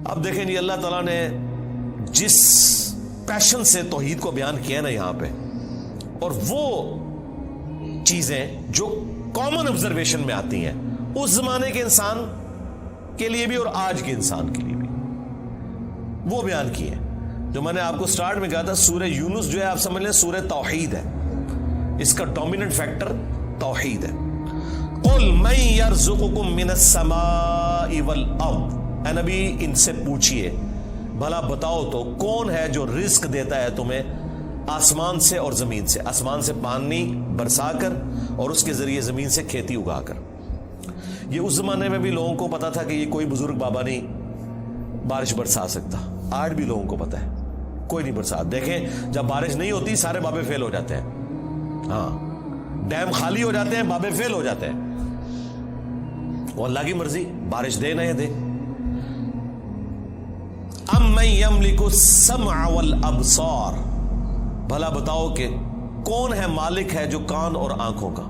اب دیکھیں جی اللہ تعالیٰ نے جس پیشن سے توحید کو بیان کیا نا یہاں پہ، اور وہ چیزیں جو کامن آبزرویشن میں آتی ہیں اس زمانے کے انسان کے لیے بھی اور آج کے انسان کے لیے بھی، وہ بیان کی ہیں. جو میں نے آپ کو سٹارٹ میں کہا تھا سورہ یونس جو ہے آپ سمجھ لیں سورہ توحید ہے، اس کا ڈومیننٹ فیکٹر توحید ہے. قل من یرزقکم من السماء والارض، اے نبی ان سے پوچھئے بھلا بتاؤ تو کون ہے جو رزق دیتا ہے تمہیں آسمان سے اور زمین سے، آسمان سے پانی برسا کر اور اس کے ذریعے زمین سے کھیتی اگا کر. یہ اس زمانے میں بھی لوگوں کو پتا تھا کہ یہ کوئی بزرگ بابا نہیں بارش برسا سکتا، آج بھی لوگوں کو پتا ہے کوئی نہیں برسا. دیکھیں جب بارش نہیں ہوتی سارے بابے فیل ہو جاتے ہیں، ہاں ڈیم خالی ہو جاتے ہیں، بابے فیل ہو جاتے ہیں. وہ اللہ کی مرضی بارش دے نہ دے. امن یملک السمع والابصار، بھلا بتاؤ کہ کون ہے مالک ہے جو کان اور آنکھوں کا.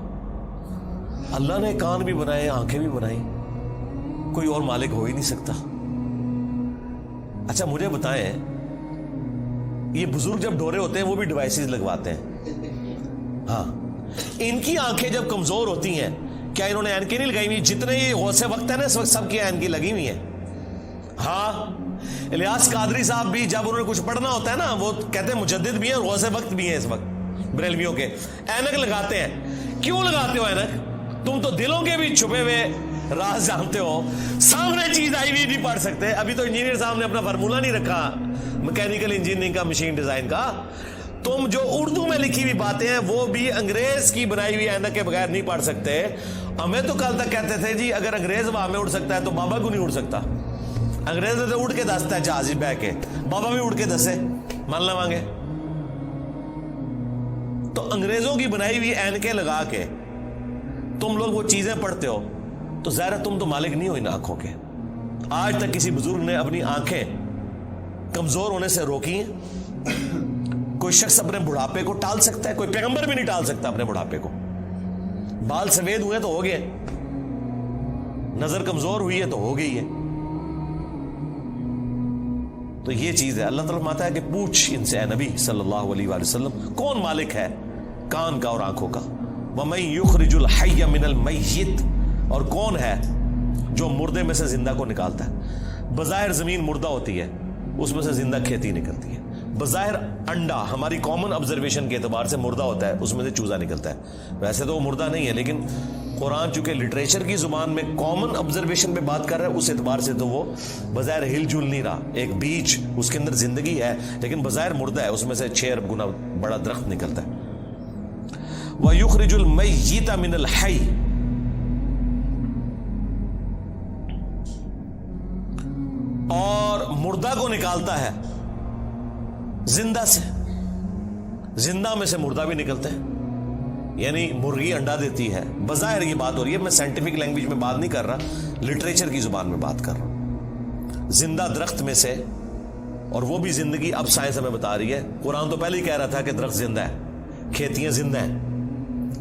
اللہ نے کان بھی بنائے آنکھیں بھی بنائی، کوئی اور مالک ہو ہی نہیں سکتا. اچھا مجھے بتائیں یہ بزرگ جب ڈورے ہوتے ہیں وہ بھی ڈیوائسز لگواتے ہیں، ہاں ان کی آنکھیں جب کمزور ہوتی ہیں کیا انہوں نے اینکیں نہیں لگائی ہوئی؟ جتنے یہ غوث وقت ہے نا اس وقت سب کی اینکیں لگی ہوئی ہیں. ہاں الیاس قادری صاحب بھی جب انہوں نے کچھ پڑھنا ہوتا ہے نا وہ کہتے ہیں مجدد بھی ہیں اور غوث وقت بھی ہیں اس وقت بریلویوں کے، اینک لگاتے ہیں. کیوں لگاتے ہو اینک؟ تم تو دلوں کے بھی چھپے ہوئے راز جانتے ہو، سامنے چیز آئی بھی نہیں پڑھ سکتے. ابھی تو انجینئر صاحب نے اپنا فارمولہ نہیں رکھا میکینیکل انجینئرنگ کا، مشین ڈیزائن کا. تم جو اردو میں لکھی ہوئی باتیں ہیں وہ بھی انگریز کی بنائی ہوئی اینک کے بغیر نہیں پڑھ سکتے. ہمیں تو کل تک کہتے تھے جی اگر انگریز ہوا میں اڑ سکتا ہے تو بابا کیوں نہیں اڑ سکتا؟ انگریز تو اڑ کے دستا ہے جہاز بہ کے، بابا بھی اڑ کے دسے مان لے مانگے. تو انگریزوں کی بنائی ہوئی اینکیں لگا کے تم لوگ وہ چیزیں پڑھتے ہو تو ظاہر ہے تم تو مالک نہیں ہو ان آنکھوں کے. آج تک کسی بزرگ نے اپنی آنکھیں کمزور ہونے سے روکی ہیں؟ کوئی شخص اپنے بڑھاپے کو ٹال سکتا ہے؟ کوئی پیغمبر بھی نہیں ٹال سکتا اپنے بڑھاپے کو. بال سفید ہوئے تو ہو گئے، نظر کمزور ہوئی ہے تو ہو گئی ہے. تو یہ چیز ہے. اللہ تعالیٰ فرماتا ہے کہ پوچھ ان سے اے نبی صلی اللہ علیہ وآلہ وسلم کون مالک ہے کان کا اور آنکھوں کا. وَمَن يُخْرِجُ الْحَيَّ مِنَ الْمَيِّتِ، اور کون ہے جو مردے میں سے زندہ کو نکالتا ہے. بظاہر زمین مردہ ہوتی ہے اس میں سے زندہ کھیتی نکلتی ہے. بظاہر انڈا ہماری کامن آبزرویشن کے اعتبار سے مردہ ہوتا ہے، اس میں سے چوزا نکلتا ہے. ویسے تو وہ مردہ نہیں ہے لیکن قرآن چونکہ لٹریچر کی زبان میں کامن آبزرویشن پہ بات کر رہا ہے اس اعتبار سے تو وہ بظاہر ہل جل نہیں رہا. ایک بیج اس کے اندر زندگی ہے لیکن بظاہر مردہ ہے، اس میں سے 6 ارب گنا بڑا درخت نکلتا ہے. وَيُخْرِجُ الْمَيِّتَ مِنَ الْحَيِّ، اور مردہ کو نکالتا ہے زندہ سے. زندہ میں سے مردہ بھی نکلتا ہے. یعنی مرغی انڈا دیتی ہے، بظاہر یہ بات ہو رہی ہے، میں سائنٹیفک لینگویج میں بات نہیں کر رہا، لٹریچر کی زبان میں بات کر رہا ہوں. زندہ درخت میں سے، اور وہ بھی زندگی اب سائنس ہمیں بتا رہی ہے. قرآن تو پہلے ہی کہہ رہا تھا کہ درخت زندہ ہے، کھیتیاں زندہ ہیں،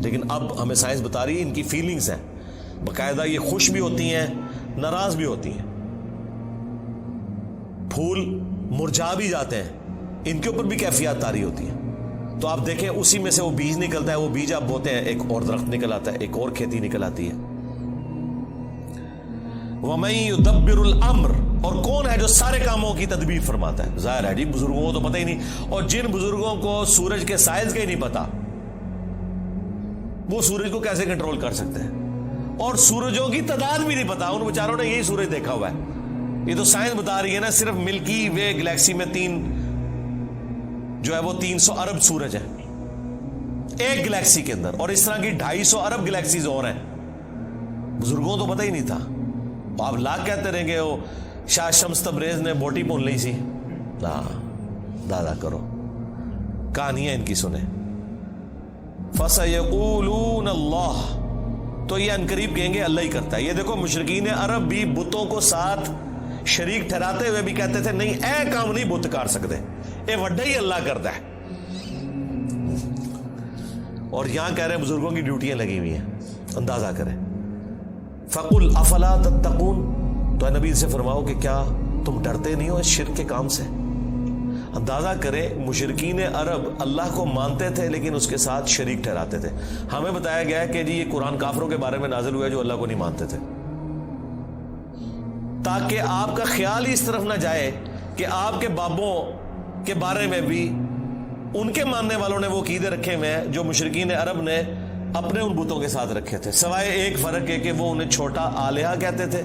لیکن اب ہمیں سائنس بتا رہی ہے ان کی فیلنگز ہیں. باقاعدہ یہ خوش بھی ہوتی ہیں ناراض بھی ہوتی ہیں. پھول مرجھا بھی جاتے ہیں، ان کے اوپر بھی کیفیات طاری ہوتی ہیں. تو آپ دیکھیں اسی میں سے وہ بیج نکلتا ہے، وہ بیج آپ بوتے ہیں ایک اور درخت نکل آتا ہے، ایک اور کھیتی نکل آتی ہے. وَمَن يُدَبِّرُ الْأَمْرَ، اور کون ہے جو سارے کاموں کی تدبیر فرماتا ہے. ظاہر ہے جی بزرگوں کو تو پتہ ہی نہیں، اور جن بزرگوں کو سورج کے سائز کا ہی نہیں پتا وہ سورج کو کیسے کنٹرول کر سکتے ہیں، اور سورجوں کی تعداد بھی نہیں پتا. ان بیچاروں نے یہی سورج دیکھا ہوا ہے. یہ تو سائنس بتا رہی ہے نا صرف ملکی وے گلیکسی میں 300 ارب سورج ہے ایک گلیکسی کے اندر، اور اس طرح کی 250 ارب گلیکسیز اور ہیں. بزرگوں تو پتہ ہی نہیں تھا. آپ لاکھ کہتے رہیں گے وہ شاہ شمس تبریز نے بوٹی بھون لی سی. دادا کرو کہانیاں ان کی سنیں. فَسَيَقُولُونَ اللَّهُ، تو یہ انقریب کہیں گے اللہ ہی کرتا ہے. یہ دیکھو مشرکین عرب بھی بتوں کو ساتھ شریک ٹھہراتے ہوئے بھی کہتے تھے نہیں اے کام نہیں بت کر سکتے، اے وڈا ہی اللہ کرتا ہے. اور یہاں کہہ رہے ہیں بزرگوں کی ڈیوٹیاں لگی ہوئی ہیں. اندازہ کریں. فَقُلْ أَفَلَا تَتَّقُونَ، تو اے نبی سے فرماؤ کہ کیا تم ڈرتے نہیں ہو اس شرک کے کام سے؟ اندازہ کریں مشرکین عرب اللہ کو مانتے تھے لیکن اس کے ساتھ شریک ٹھہراتے تھے. ہمیں بتایا گیا ہے کہ جی یہ قرآن کافروں کے بارے میں نازل ہوا ہے جو اللہ کو نہیں مانتے تھے، تاکہ آپ کا خیال ہی اس طرف نہ جائے کہ آپ کے بابوں کے بارے میں بھی ان کے ماننے والوں نے وہ عقیدے رکھے ہوئے ہیں جو مشرکین عرب نے اپنے ان بتوں کے ساتھ رکھے تھے، سوائے ایک فرق ہے کہ وہ انہیں چھوٹا آلیہ کہتے تھے.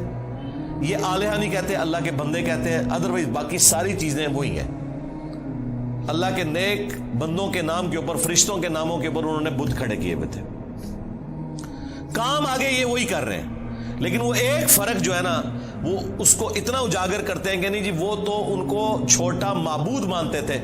یہ آلیہ نہیں کہتے، اللہ کے بندے کہتے ہیں. ادروائز باقی ساری چیزیں وہی ہیں. اللہ کے نیک بندوں کے نام کے اوپر، فرشتوں کے ناموں کے اوپر انہوں نے بت کھڑے کیے ہوئے تھے. کام آگے یہ وہی کر رہے ہیں، لیکن وہ ایک فرق جو ہے نا وہ اس کو اتنا اجاگر کرتے ہیں کہ نہیں جی وہ تو ان کو چھوٹا معبود مانتے تھے،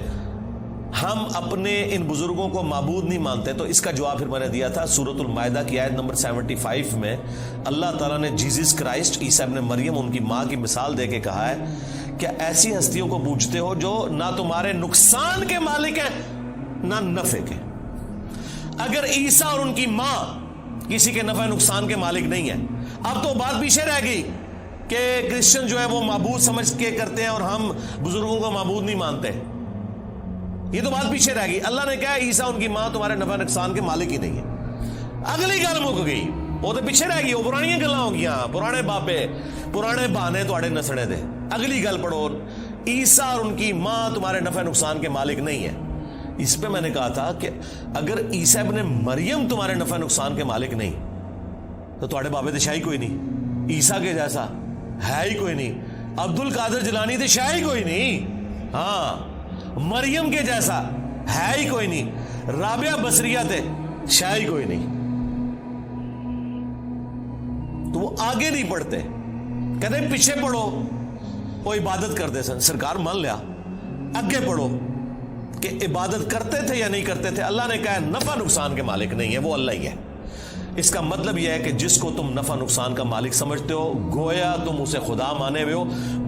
ہم اپنے ان بزرگوں کو معبود نہیں مانتے. تو اس کا جواب پھر میں نے دیا تھا سورۃ المائدہ کی آیت نمبر 75 میں. اللہ تعالیٰ نے جیزس کرائسٹ عیسیٰ ابن مریم ان کی ماں کی مثال دے کے کہا ہے کہ ایسی ہستیوں کو پوجتے ہو جو نہ تمہارے نقصان کے مالک ہیں نہ نفع کے. اگر عیسیٰ اور ان کی ماں کسی کے نفع نقصان کے مالک نہیں ہیں، اب تو بات پیچھے رہ گئی کہ کرسچن جو ہے وہ معبود سمجھ کے کرتے ہیں اور ہم بزرگوں کو معبود نہیں مانتے. یہ تو بات پیچھے رہ گئی. اللہ نے کہا عیسیٰ ان کی ماں تمہارے نفع نقصان کے مالک ہی نہیں ہے. اگلی گل مک گئی، وہ تو پیچھے رہ گئی، وہ پرانی گلاں ہو گیا، پرانے بابے پرانے بہانے تواڈے نسنے دے. اگلی گل پڑھو، عیسیٰ اور ان کی ماں تمہارے نفع نقصان کے مالک نہیں ہے. اس پہ میں نے کہا تھا کہ اگر عیسیٰ ابن مریم تمہارے نفع نقصان کے مالک نہیں تو تواڈے بابے تے شاہی کوئی نہیں، عیسیٰ کے جیسا ہے ہی کوئی نہیں، عبد القادر جیلانی تے شاہی کوئی نہیں، ہاں مریم کے جیسا ہے ہی کوئی نہیں، رابعہ بصریہ تے شاہی کوئی نہیں. تو وہ آگے نہیں پڑھتے، کہتے پیچھے پڑھو، وہ عبادت کرتے سن. سرکار مان لیا، اگے پڑھو کہ عبادت کرتے تھے یا نہیں کرتے تھے. اللہ نے کہا نفع نقصان کے مالک نہیں ہے، وہ اللہ ہی ہے. اس کا مطلب یہ ہے کہ جس کو تم نفع نقصان کا مالک سمجھتے ہو گویا تم اسے خدا مانے ہوئے ہو،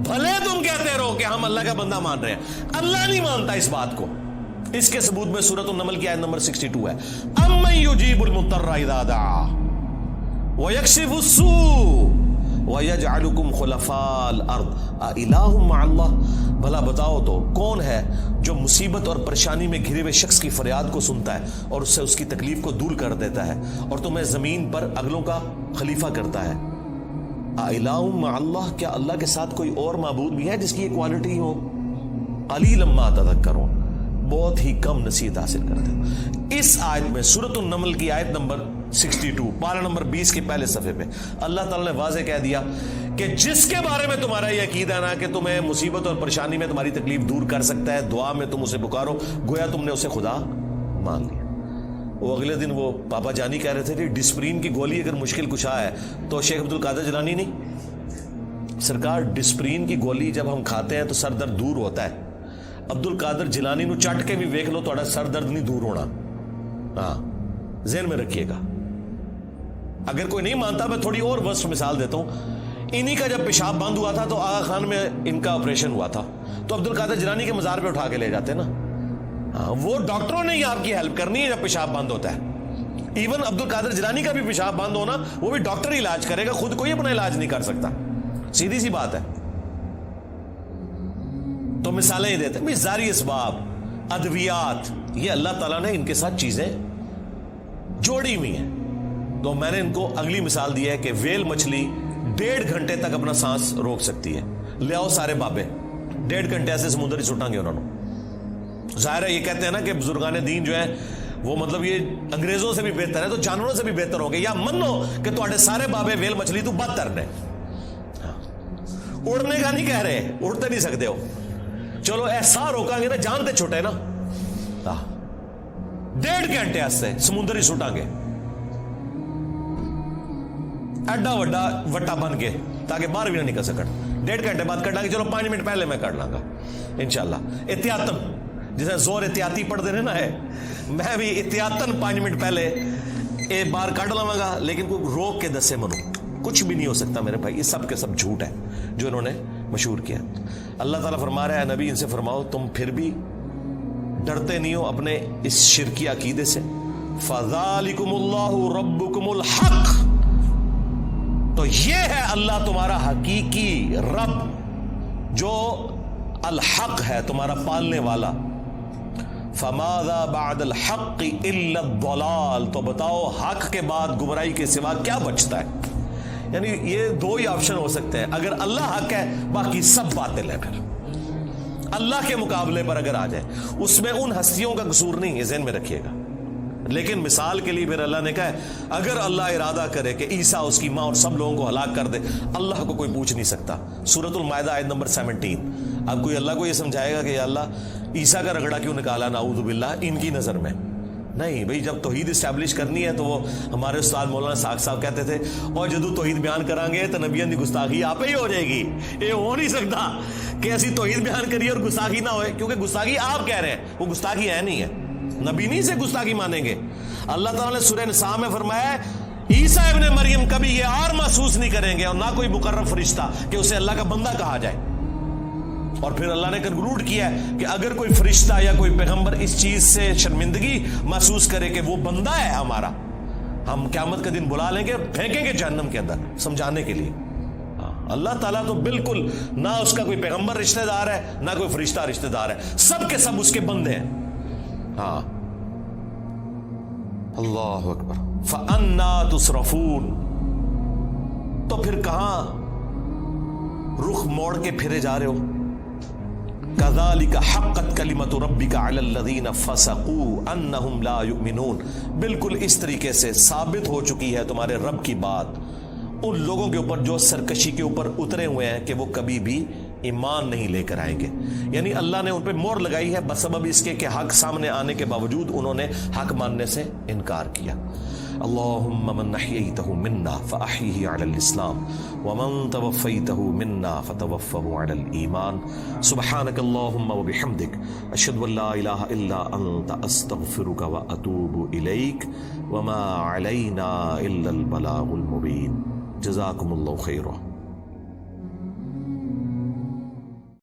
بھلے تم کہتے رہو کہ ہم اللہ کا بندہ مان رہے ہیں، اللہ نہیں مانتا اس بات کو. اس کے ثبوت میں سورۃ النمل کی آیت نمبر 62 ہے. امن یجیب المضطر اذا دعا ویکشف السوء وَيَجْعَلُكُمْ خُلَفَاءَ الْأَرْضِ أَإِلَٰهٌ مَّعَ اللَّهِ. بھلا بتاؤ تو کون ہے جو مصیبت اور پریشانی میں گھرے ہوئے شخص کی فریاد کو سنتا ہے اور اس سے اس کی تکلیف کو دور کر دیتا ہے اور تمہیں زمین پر اگلوں کا خلیفہ کرتا ہے. أَإِلَٰهٌ مَّعَ اللَّهِ، کیا اللہ کے ساتھ کوئی اور معبود بھی ہے جس کی یہ کوالٹی ہو؟ قَلِيلًا مَّا تَذَكَّرُونَ، بہت ہی کم نصیحت حاصل کرتے ہیں. اس آیت میں سورۃ النمل کی آیت نمبر 62 پارہ نمبر 20 کے پہلے صفحے پہ اللہ تعالیٰ نے واضح کہہ دیا کہ جس کے بارے میں تمہارا یہ عقیدہ ہے نا کہ تمہیں مصیبت اور پریشانی میں تمہاری تکلیف دور کر سکتا ہے، دعا میں تم اسے پکارو گویا تم نے اسے خدا مان لیا. وہ اگلے دن وہ پاپا جانی کہہ رہے تھے کہ ڈسپرین کی گولی اگر مشکل کشا ہے تو شیخ عبد القادر جیلانی نہیں. سرکار ڈسپرین کی گولی جب ہم کھاتے ہیں تو سر درد دور ہوتا ہے. عبد القادر جیلانی نو چٹ کے بھی ویکھ لو تھوڑا سر درد نہیں دور ہونا. ہاں ذہن میں رکھیے گا. اگر کوئی نہیں مانتا میں تھوڑی اور ورسٹ مثال دیتا ہوں. انہی کا جب پیشاب بند ہوا تھا تو آغا خان میں ان کا آپریشن ہوا تھا تو عبد القادر جیلانی کے مزار پہ اٹھا کے لے جاتے نا. ہاں وہ ڈاکٹروں نے ہی آپ کی ہیلپ کرنی ہے جب پیشاب بند ہوتا ہے. ایون عبد القادر جیلانی کا بھی پیشاب بند ہونا وہ بھی ڈاکٹر ہی علاج کرے گا، خود کوئی اپنا علاج نہیں کر سکتا. سیدھی سی بات ہے. تو مثالیں ہی دیتے ہیں ظاہری اسباب، ادویات، یہ اللہ تعالیٰ نے ان کے ساتھ چیزیں جوڑی ہوئی ہیں. تو میں نے ان کو اگلی مثال دی ہے کہ ویل مچھلی 1.5 گھنٹے تک اپنا سانس روک سکتی ہے. لے آؤ سارے بابے 1.5 گھنٹے ایسے سمندر ہی سٹاں گے انہوں نے. ظاہر ہے یہ کہتے ہیں نا کہ بزرگان دین جو ہیں وہ مطلب یہ انگریزوں سے بھی بہتر ہے تو جانوروں سے بھی بہتر ہو گے، یا منو کہ تواڈے سارے بابے ویل مچھلی تو بدتر نے. اڑنے کا نہیں کہہ رہے، اڑتے نہیں سکتے ہو، چلو ایسا روکا گے نا جان تے چھوٹے نا. 1.5 گھنٹے ایسے سمندر ہی سٹاں گے ایڈا وڈا وٹا بن کے تاکہ باہر بھی نہ نکل سکن. 1.5 گھنٹے بعد کٹا گے، چلو 5 منٹ پہلے میں کر لاں گا انشاءاللہ. احتیاطاً جسے زور احتیاطی پڑھ دے رہے نا ہے، میں بھی احتیاطاً 5 منٹ پہلے ایک بار کٹ لواں گا، لیکن کوئی روک کے دسے منو کچھ بھی نہیں ہو سکتا میرے بھائی. یہ سب کے سب جھوٹ ہے جو انہوں نے مشہور کیا. اللہ تعالیٰ فرما رہا ہے نبی ان سے فرماؤ تم پھر بھی ڈرتے نہیں ہو اپنے اس شرکی عقیدے سے. فَذَلِكُمُ اللَّهُ رَبُّكُمُ الْحَقِّ، تو یہ ہے اللہ تمہارا حقیقی رب. جو الحق ہے تمہارا پالنے والا، فماذا بعد الحق الا الضلال، تو بتاؤ حق کے بعد گمراہی کے سوا کیا بچتا ہے؟ یعنی یہ دو ہی آپشن ہو سکتے ہیں، اگر اللہ حق ہے باقی سب باطل ہے، پھر اللہ کے مقابلے پر اگر آ جائے اس میں ان ہستیوں کا قصور نہیں ہے، ذہن میں رکھیے گا۔ لیکن مثال کے لیے پھر اللہ نے کہا ہے اگر اللہ ارادہ کرے کہ عیسیٰ اس کی ماں اور سب لوگوں کو ہلاک کر دے، اللہ کو کوئی پوچھ نہیں سکتا۔ سورۃ المائدہ آیت نمبر 17۔ اب کوئی اللہ کو یہ سمجھائے گا کہ یا اللہ عیسیٰ کا رگڑا کیوں نکالا نعوذ باللہ ان کی نظر میں؟ نہیں بھئی، جب توحید اسٹیبلش کرنی ہے تو وہ ہمارے استاد مولانا ساق صاحب کہتے تھے اور جدو توحید بیان کریں گے تو نبیوں کی گستاخی آپ ہی ہو جائے گی۔ یہ ہو نہیں سکتا کہ ایسی توحید بیان کریے اور گستاخی نہ ہوئے، کیونکہ گستاخی آپ کہہ رہے ہیں، وہ گستاخی ہے نہیں ہے، نبی نہیں سے گستاخی مانیں گے۔ اللہ تعالیٰ نے سورہ نساء میں فرمایا عیسیٰ ابن مریم کبھی یہ اور محسوس نہیں کریں گے اور نہ کوئی مقرب فرشتہ کہ اسے اللہ کا بندہ کہا جائے۔ اور پھر اللہ نے کنکلوڈ کیا ہے کہ اگر کوئی فرشتہ یا کوئی پیغمبر اس چیز سے شرمندگی محسوس کرے کہ وہ بندہ ہے ہمارا، ہم قیامت کا دن بلا لیں گے، پھینکیں گے جہنم کے اندر سمجھانے کے لیے۔ اللہ تعالیٰ تو بالکل نہ اس کا کوئی پیغمبر رشتہ دار ہے نہ کوئی فرشتہ رشتہ دار ہے، سب کے سب اس کے بندے ہیں۔ ہاں، اللہ اکبر۔ فَأَنَّا تُصْرَفُونَ، تو پھر کہاں رخ موڑ کے پھرے جا رہے ہو؟ كَذَلِكَ حَقَّتْ كَلِمَةُ رَبِّكَ عَلَى الَّذِينَ فَسَقُوا أَنَّهُمْ لَا يُؤْمِنُونَ، بالکل اس طریقے سے ثابت ہو چکی ہے تمہارے رب کی بات ان لوگوں کے اوپر جو سرکشی کے اوپر اترے ہوئے ہیں کہ وہ کبھی بھی ایمان نہیں لے کر آئیں گے۔ یعنی اللہ نے ان پہ مہر لگائی ہے بسبب اس کے کہ حق سامنے آنے کے باوجود انہوں نے حق ماننے سے انکار کیا۔ اللہم من احییتہ منا فاحیہ علی الاسلام ومن توفیتہ منا فتوفہ علی الایمان۔ سبحانک اللہم وبحمدک، اشہد ان لا الہ الا انت، استغفرک واتوب الیک، وما علینا الا البلاغ المبین۔ جزاکم اللہ خیرہ۔